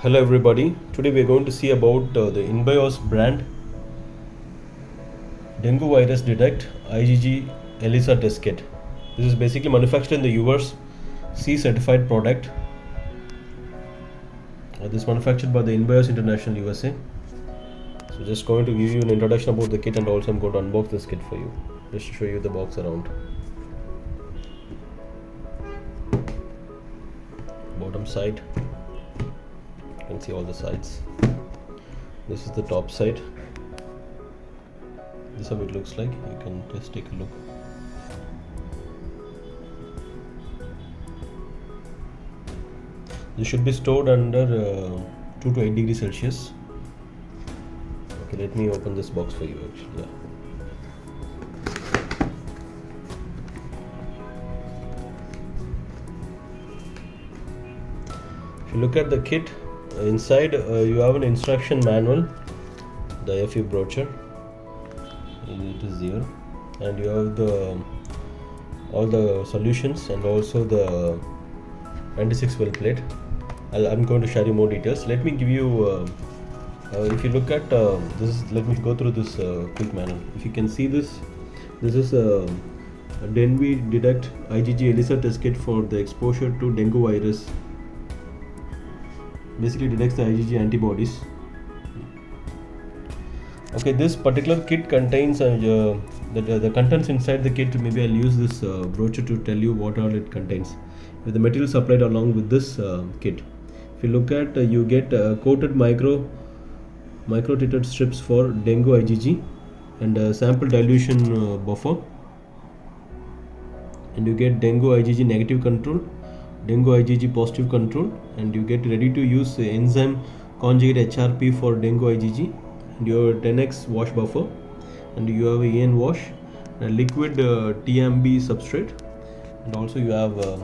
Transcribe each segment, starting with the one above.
Hello everybody, today we are going to see about the InBios brand Dengue virus detect IgG ELISA test kit. This is basically manufactured in the US, C certified product. This is manufactured by the InBios International USA. So just going to give you an introduction about the kit, and also I'm going to unbox this kit for you, just to show you the box around. Bottom side, you can see all the sides. This is the top side. This is how it looks like. You can just take a look. This should be stored under 2 to 8 degrees Celsius. Okay, let me open this box for you actually. If you look at the kit, inside you have an instruction manual, the FU brochure. It is here, and you have all the solutions and also the 96 well plate. I'm going to share you more details. Let me give you if you look at this, let me go through this quick manual. If you can see this is a DENV Detect IgG ELISA test kit for the exposure to dengue virus. Basically detects the IgG antibodies. Okay, this particular kit contains the contents inside the kit. Maybe I'll use this brochure to tell you what all it contains. With the material supplied along with this kit, if you look at, you get coated micro-titted strips for dengue IgG, and a sample dilution buffer, and you get dengue IgG negative control, dengue IgG positive control, and you get ready to use enzyme conjugate HRP for dengue IgG, and your 10x wash buffer, and you have EN wash, a liquid TMB substrate, and also you have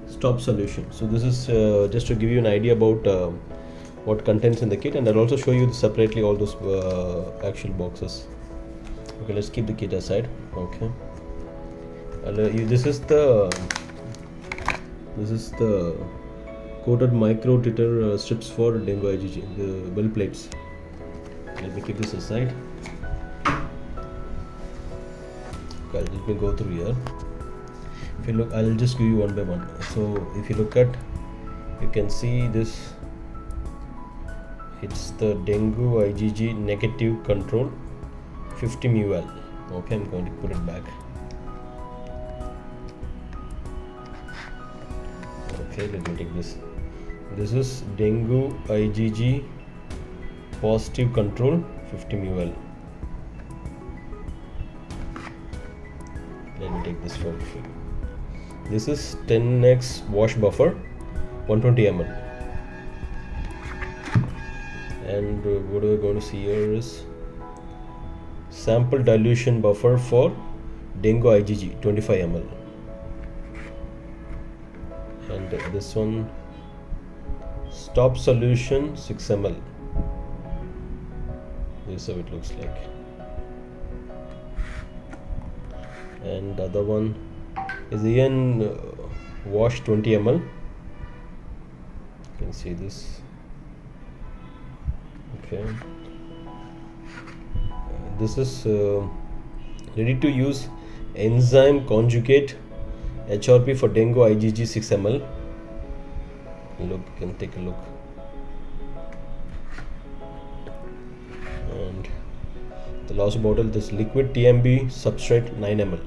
stop solution. So this is just to give you an idea about what contents in the kit, and I'll also show you separately all those actual boxes. Okay, let's keep the kit aside. Okay, this is the coated micro-titer strips for dengue IgG, the well plates. Let me keep this aside. Okay, let me go through here. If you look, I'll just give you one by one. So if you look at, you can see this, it's the dengue IgG negative control 50 ml. Okay, I'm going to put it back. Okay, let me take this. This is dengue IgG positive control 50 ml. Let me take this for you. This is 10x wash buffer 120 ml. And what we're going to see here is sample dilution buffer for dengue IgG 25 ml. And this one, stop solution 6 ml. This is how it looks like. And the other one is EN wash 20 ml. You can see this. Okay, this is ready to use enzyme conjugate HRP for dengue IgG 6 ml. Look, you can take a look. And the last bottle, this liquid TMB substrate 9 ml.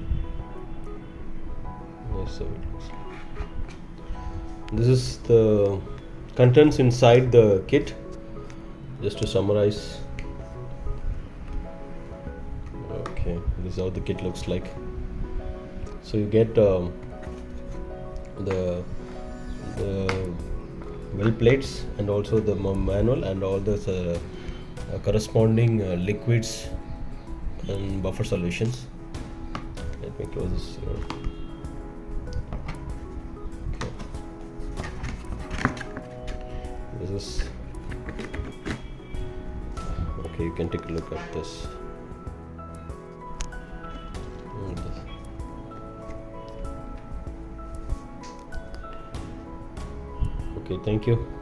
So it looks like. This is the contents inside the kit. Just to summarize. Okay, this is how the kit looks like. So you get the well plates, and also the manual, and all the corresponding liquids and buffer solutions. Let me close this here. Okay. This is okay. You can take a look at this. Okay, thank you.